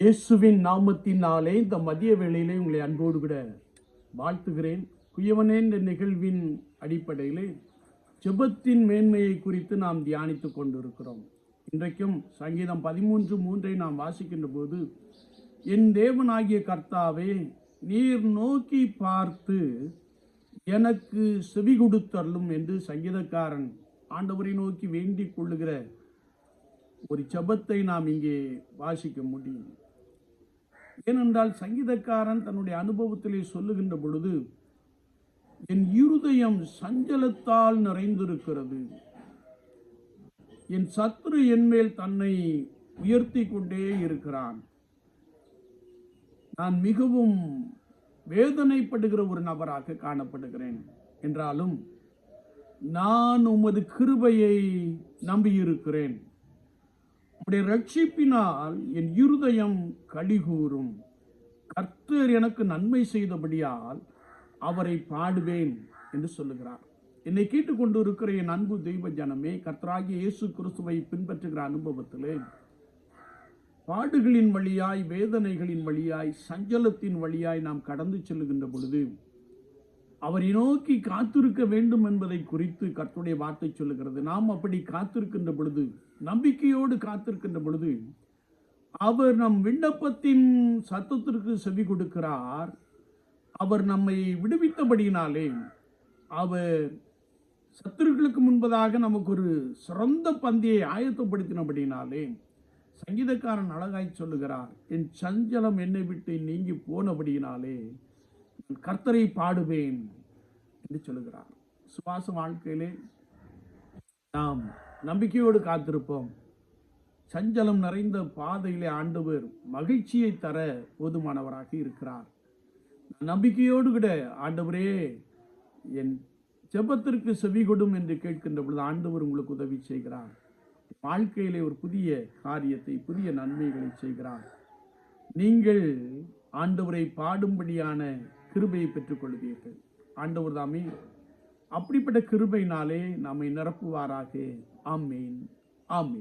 இயேசுவின் நாமத்தினாலே இந்த மதிய வேளையிலே உங்களை அன்போடு கூட வாழ்த்துகிறேன். குயவனே என்ற நிகழ்வின் அடிப்படையிலே ஜெபத்தின் மேன்மையை குறித்து நாம் தியானித்துக் கொண்டிருக்கிறோம். இன்றைக்கும் சங்கீதம் 13:3 நாம் வாசிக்கின்ற போது, என் தேவனாகிய கர்த்தாவே, நீர் நோக்கி பார்த்து எனக்கு செவி கொடுத்தருளும் என்று சங்கீதக்காரன் ஆண்டவரை நோக்கி வேண்டிக் கொள்ளுகிற ஒரு ஜெபத்தை நாம் இங்கே வாசிக்க முடியும். ஏனென்றால் சங்கீதக்காரன் தன்னுடைய அனுபவத்திலே சொல்லுகின்ற பொழுது, என் இருதயம் சஞ்சலத்தால் நிறைந்திருக்கிறது, என் சத்துரு என்மேல் தன்னை உயர்த்தி கொண்டே இருக்கிறான், நான் மிகவும் வேதனைப்படுகிற ஒரு நபராக காணப்படுகிறேன். என்றாலும் நான் உமது கிருபையை நம்பியிருக்கிறேன், உம்முடைய ரட்சிப்பினால் என் இருதயம் களிகூரும், கர்த்தர் எனக்கு நன்மை செய்தபடியால் அவரை பாடுவேன் என்று சொல்லுகிறார். என்னை கேட்டுக்கொண்டு இருக்கிற என் அன்பு தெய்வ ஜனமே, கர்த்தராகிய இயேசு கிறிஸ்துவை பின்பற்றுகிற அனுபவத்திலே பாடுகளின் வழியாய், வேதனைகளின் வழியாய், சஞ்சலத்தின் வழியாய் நாம் கடந்து செல்லுகின்ற பொழுது அவரை நோக்கி காத்திருக்க வேண்டும் என்பதை குறித்து கர்த்தருடைய வார்த்தை சொல்லுகிறது. நாம் அப்படி காத்திருக்கின்ற பொழுது, நம்பிக்கையோடு காத்திருக்கின்ற பொழுது, அவர் நம் விண்ணப்பத்தின் சத்தத்திற்கு செவி கொடுக்கிறார். அவர் நம்மை விடுவித்தபடியினாலே, அவர் சத்துருக்களுக்கு முன்பதாக நமக்கு ஒரு சிறந்த பந்தியை ஆயத்தப்படுத்தினபடினாலே, சங்கீதக்காரன் அழகாய் சொல்லுகிறார், என் சஞ்சலம் என்னை விட்டு நீங்கி போனபடியினாலே கர்த்தரை பாடுவேன் என்று சொல்லுகிறார். சுவாச வாழ்க்கையிலே நாம் நம்பிக்கையோடு காத்திருப்போம். சஞ்சலம் நிறைந்த பாதையிலே ஆண்டவர் மகிழ்ச்சியை தர போதுமானவராக இருக்கிறார். நம்பிக்கையோடு கூட, ஆண்டவரே என் ஜெபத்திற்கு செவி கொடும் என்று கேட்கின்ற பொழுது ஆண்டவர் உங்களுக்கு உதவி செய்கிறார். வாழ்க்கையிலே ஒரு புதிய காரியத்தை, புதிய நன்மைகளை செய்கிறார். நீங்கள் ஆண்டவரை பாடும்படியான கிருபையை பெற்றுக் கொள்வீர்கள். ஆண்டவர் தாமே அப்படிப்பட்ட கிருபையினாலே நம்மை நிரப்புவாராக. ஆமேன், ஆமேன்.